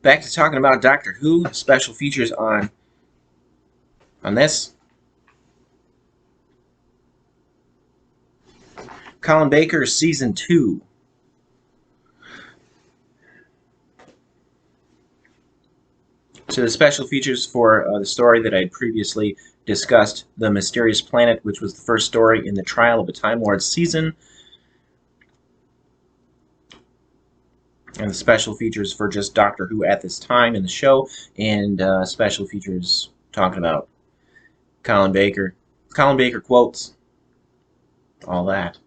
back to talking about Doctor Who. Special features on this. Colin Baker, Season 2. So the special features for the story that I had previously discussed, The Mysterious Planet, which was the first story in the Trial of a Time Lord season. And the special features for just Doctor Who at this time in the show, and special features talking about Colin Baker. Colin Baker quotes. All that.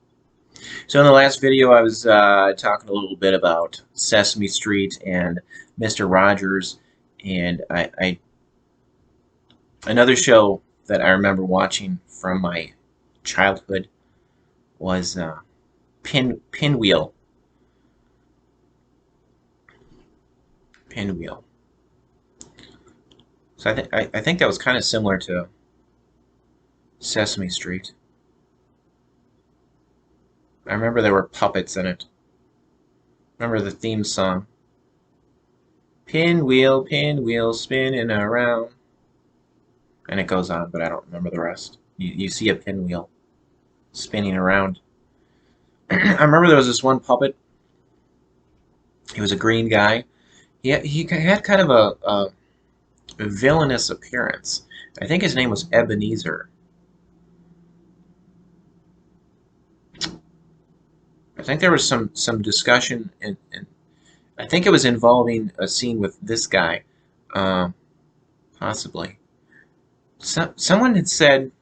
So in the last video, I was talking a little bit about Sesame Street and Mr. Rogers, and another show that I remember watching from my childhood was Pinwheel. Pinwheel. So I think that was kind of similar to Sesame Street. I remember there were puppets in it. Remember the theme song. Pinwheel, pinwheel, spinning around. And it goes on, but I don't remember the rest. You see a pinwheel spinning around. I remember there was this one puppet. He was a green guy. He had kind of a villainous appearance. I think his name was Ebenezer. I think there was some discussion, and I think it was involving a scene with this guy, possibly. Someone had said,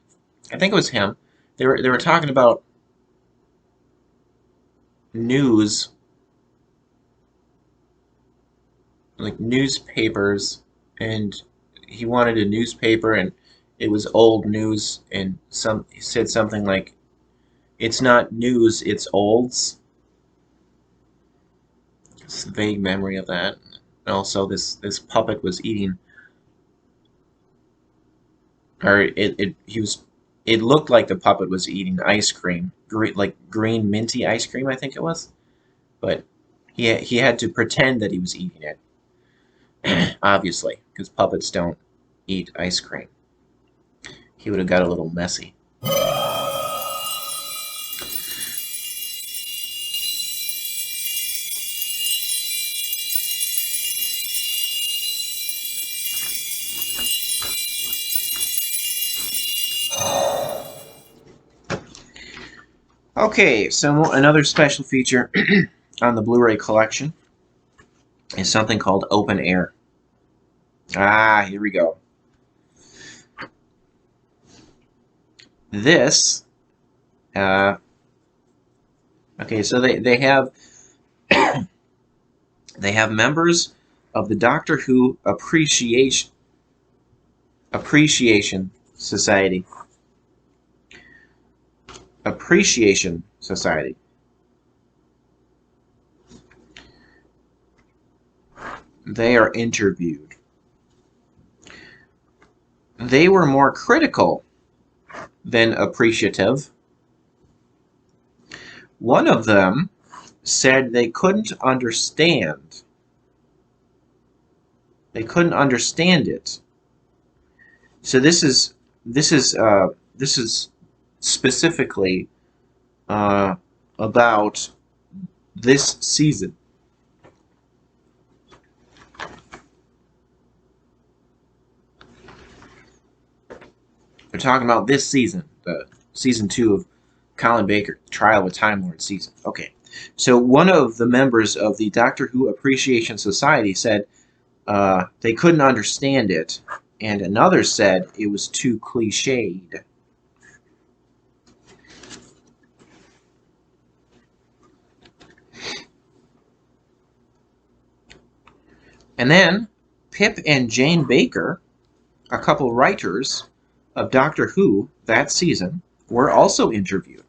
I think it was him. They were talking about news, like newspapers, and he wanted a newspaper, and it was old news, and he said something like, "It's not news, it's olds." It's a vague memory of that. And also, this puppet was eating, or it looked like the puppet was eating ice cream, like green minty ice cream, I think it was. But he had to pretend that he was eating it, obviously, because puppets don't eat ice cream. He would have got a little messy. Okay, so another special feature on the Blu-ray collection is something called Open Air. Here we go. This, okay, so they have they have members of the Doctor Who Appreciation Society. Appreciation Society. They are interviewed. They were more critical than appreciative. One of them said they couldn't understand. They couldn't understand it. So this is specifically about this season. They're talking about this season, the season 2 of Colin Baker, Trial of a Time Lord season. Okay, so one of the members of the Doctor Who Appreciation Society said they couldn't understand it, and another said it was too cliched. And then Pip and Jane Baker, a couple writers of Doctor Who that season, were also interviewed.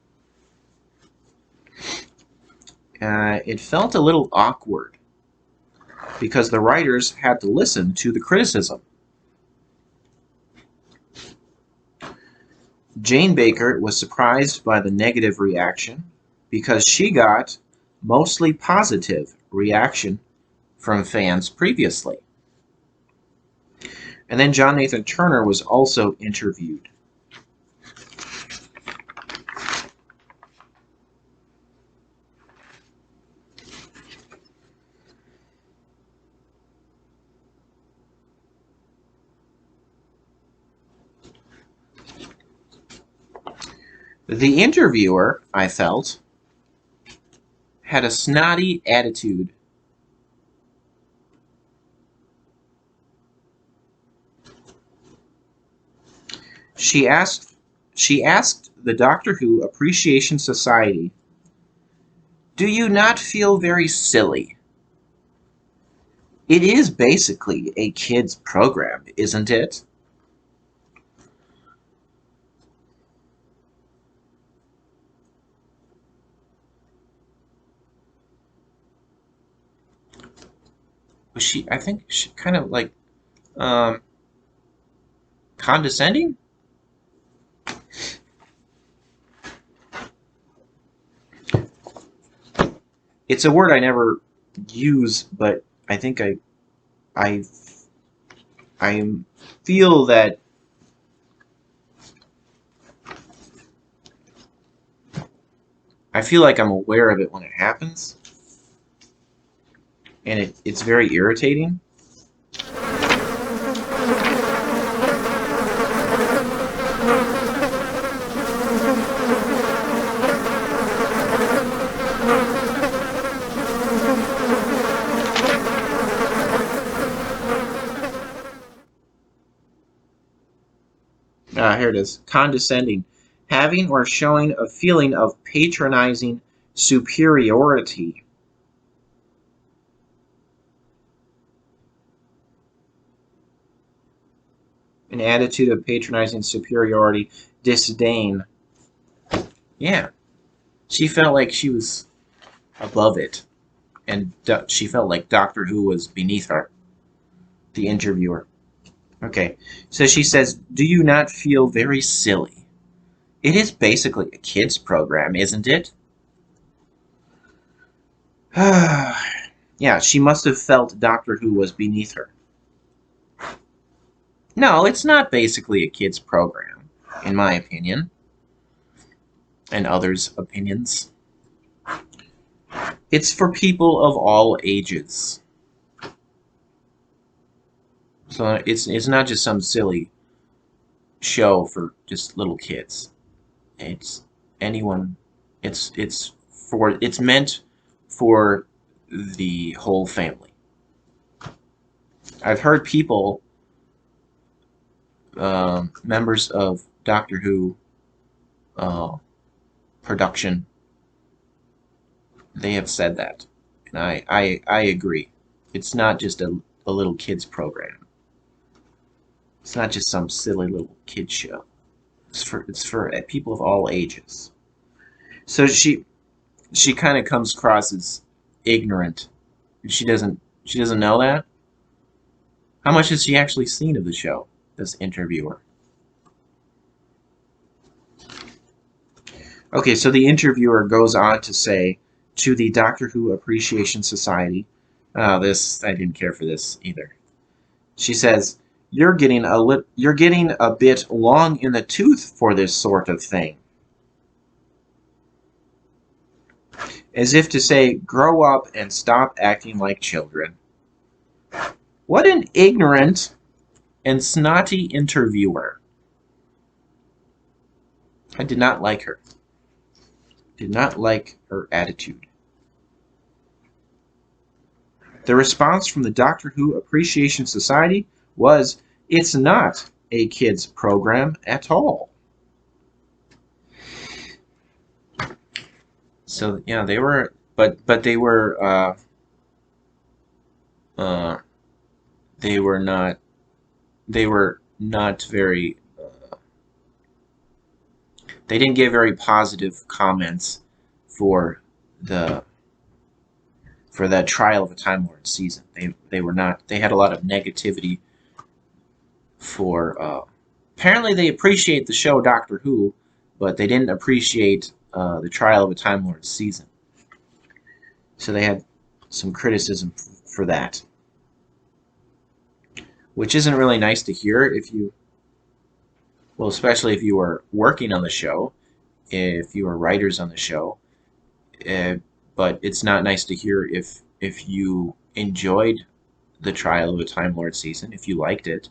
It felt a little awkward because the writers had to listen to the criticism. Jane Baker was surprised by the negative reaction because she got mostly positive reaction from fans previously. And then John Nathan Turner was also interviewed. The interviewer, I felt, had a snotty attitude. She asked the Doctor Who Appreciation Society, "Do you not feel very silly? It is basically a kids' program, isn't it?" Was she, I think, she kind of like condescending? It's a word I never use, but I think I feel that I feel like I'm aware of it when it happens, and it's very irritating. Here it is. Condescending. Having or showing a feeling of patronizing superiority. An attitude of patronizing superiority, disdain. Yeah. She felt like she was above it. And she felt like Doctor Who was beneath her. The interviewer. Okay. So she says, "Do you not feel very silly? It is basically a kids' program, isn't it?" Yeah, she must have felt Doctor Who was beneath her. No, it's not basically a kids' program, in my opinion, and others' opinions. It's for people of all ages. So it's not just some silly show for just little kids. It's anyone. It's meant for the whole family. I've heard people, members of Doctor Who production, they have said that, and I agree. It's not just a little kids program. It's not just some silly little kid show. It's for people of all ages. So she kind of comes across as ignorant. She doesn't know that. How much has she actually seen of the show? This interviewer. Okay, so the interviewer goes on to say to the Doctor Who Appreciation Society, this I didn't care for this either. She says, you're getting a bit long in the tooth for this sort of thing." As if to say, grow up and stop acting like children. What an ignorant and snotty interviewer. I did not like her. Did not like her attitude. The response from the Doctor Who Appreciation Society was, "It's not a kids program at all." So yeah, they were, but they were they were not very. They didn't give very positive comments for the that Trial of a Time Lord season. They were not. They had a lot of negativity for. Apparently, they appreciate the show Doctor Who, but they didn't appreciate the Trial of a Time Lord season. So they had some criticism for that, which isn't really nice to hear if you, well, especially if you are working on the show, if you are writers on the show. Uh, but it's not nice to hear if you enjoyed the Trial of a Time Lord season, if you liked it,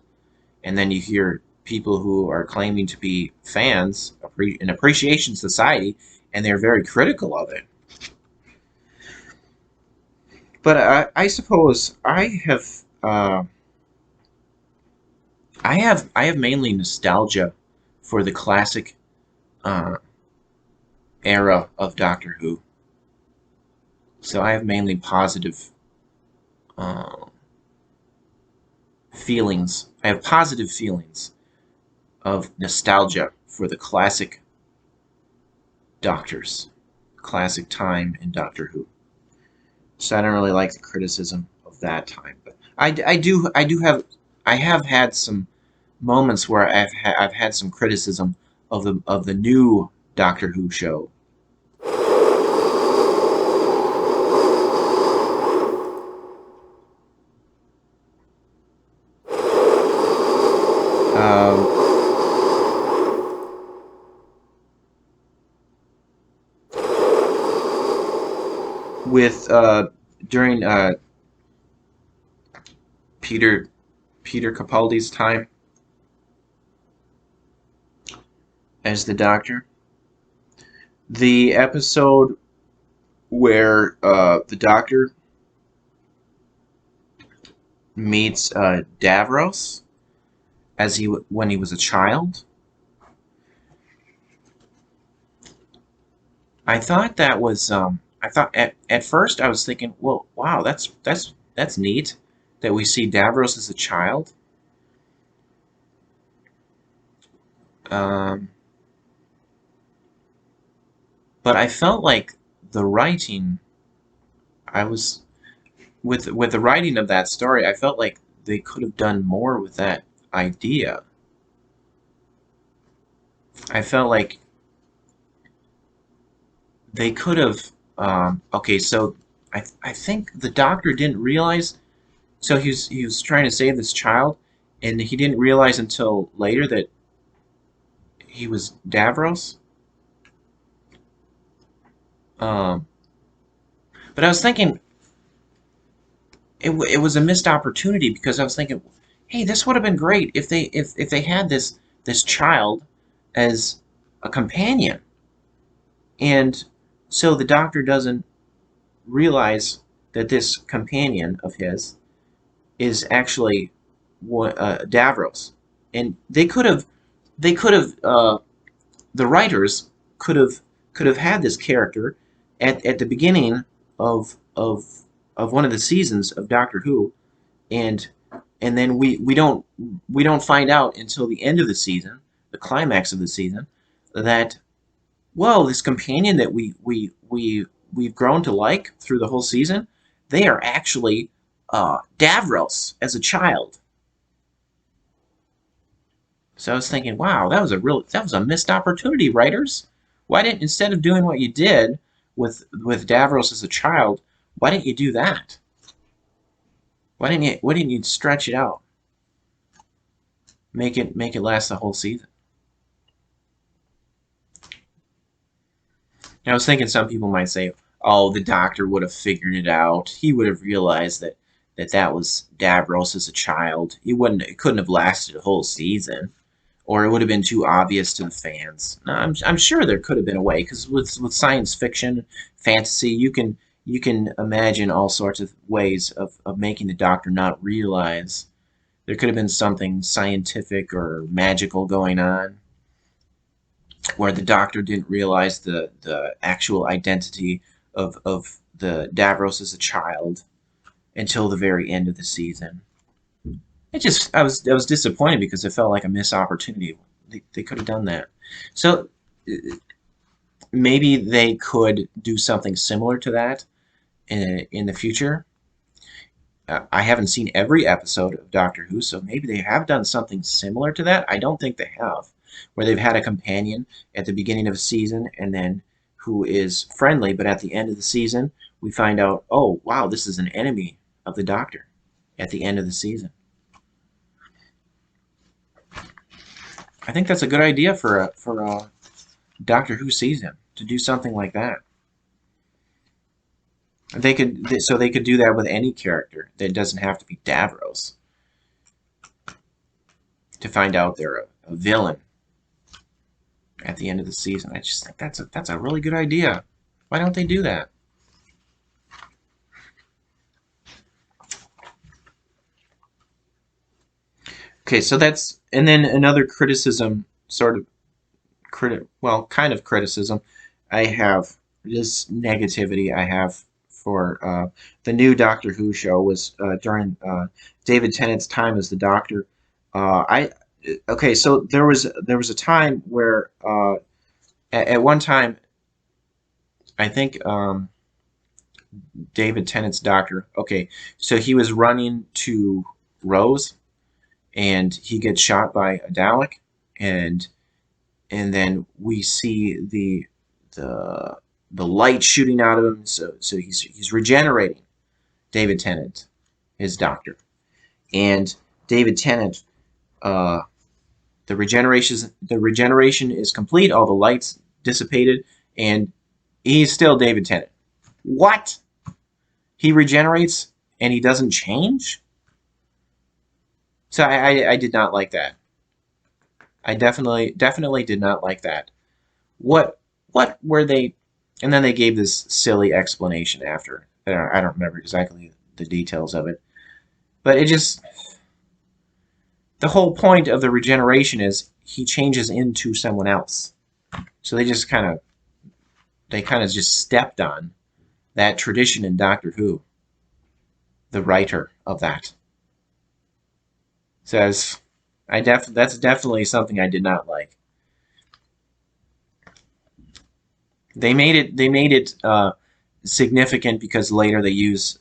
and then you hear people who are claiming to be fans, an appreciation society, and they're very critical of it. But I suppose I have mainly nostalgia for the classic uh, era of Doctor Who. So I have mainly positive uh, feelings. I have positive feelings of nostalgia for the classic Doctors, classic time in Doctor Who. So I don't really like the criticism of that time, but I do have I have had some moments where I've had some criticism of the new Doctor Who show. Um, with during Peter Peter Capaldi's time as the Doctor, the episode where the Doctor meets Davros as when he was a child. I thought that was I thought at first I was thinking, well, wow, that's neat that we see Davros as a child. Um, but I felt like the writing, I was with the writing of that story, I felt like they could have done more with that idea. I felt like they could have. Okay, so I think the Doctor didn't realize. So he was trying to save this child, and he didn't realize until later that he was Davros. Um, but I was thinking it was a missed opportunity because I was thinking, hey, this would have been great if they had this child as a companion, and so the Doctor doesn't realize that this companion of his is actually Davros, and they could have the writers could have had this character at the beginning of of of one of the seasons of Doctor Who, and then we don't find out until the end of the season, the climax of the season, that whoa, this companion that we've grown to like through the whole season, they are actually Davros as a child. So I was thinking, wow, that was a missed opportunity, writers. Why didn't instead of doing what you did with Davros as a child, why didn't you do that? Why didn't you stretch it out? Make it last the whole season. And I was thinking some people might say, oh, the Doctor would have figured it out. He would have realized that was Davros as a child. It couldn't have lasted a whole season, or it would have been too obvious to the fans. No, I'm sure there could have been a way because with science fiction, fantasy, you can imagine all sorts of ways of making the Doctor not realize there could have been something scientific or magical going on where the Doctor didn't realize the actual identity of the Davros as a child until the very end of the season. I was disappointed because it felt like a missed opportunity. They could have done that. So maybe they could do something similar to that in the future. I haven't seen every episode of Doctor Who, so maybe they have done something similar to that. I don't think they have, where they've had a companion at the beginning of a season and then who is friendly, but at the end of the season we find out, oh wow, this is an enemy of the Doctor at the end of the season. I think that's a good idea for a Doctor Who season, to do something like that. They could do that with any character. That doesn't have to be Davros. To find out they're a villain at the end of the season. I just think that's a really good idea. Why don't they do that? Okay, so that's, and then another criticism, kind of criticism I have, this negativity I have for the new Doctor Who show was during David Tennant's time as the Doctor. I Okay, so there was a time where at one time I think David Tennant's Doctor. Okay, so he was running to Rose, and he gets shot by a Dalek, and then we see the light shooting out of him. So he's regenerating, David Tennant, his Doctor, and David Tennant. The regeneration is complete. All the lights dissipated, and he's still David Tennant. What? He regenerates and he doesn't change? So I did not like that. I definitely did not like that. What were they? And then they gave this silly explanation after. I don't remember exactly the details of it, but it just, the whole point of the regeneration is he changes into someone else. So they kind of just stepped on that tradition in Doctor Who. The writer of that says, that's definitely something I did not like. They made it significant because later they use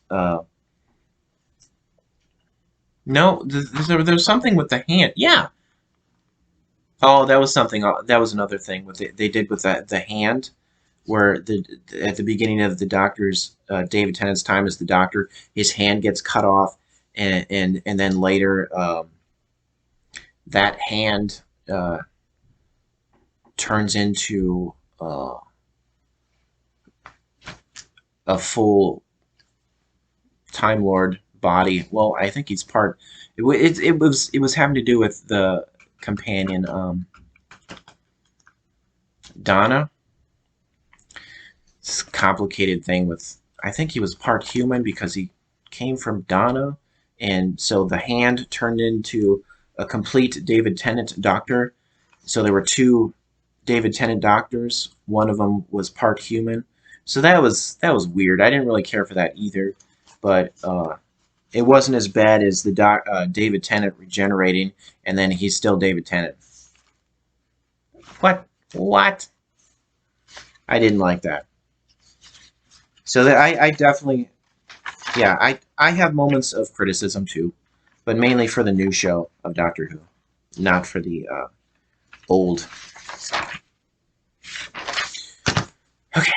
no, there's something with the hand. Yeah. Oh, that was something. That was another thing with they did with the hand, where at the beginning of the Doctor's David Tennant's time as the Doctor, his hand gets cut off, and then later that hand turns into a full Time Lord body. Well, I think he's part. It was having to do with the companion Donna. It's a complicated thing with. I think he was part human because he came from Donna, and so the hand turned into a complete David Tennant Doctor. So there were two David Tennant Doctors. One of them was part human. So that was weird. I didn't really care for that either, but it wasn't as bad as the David Tennant regenerating, and then he's still David Tennant. What? I didn't like that. So that I definitely, yeah, I have moments of criticism too, but mainly for the new show of Doctor Who, not for the old. Okay.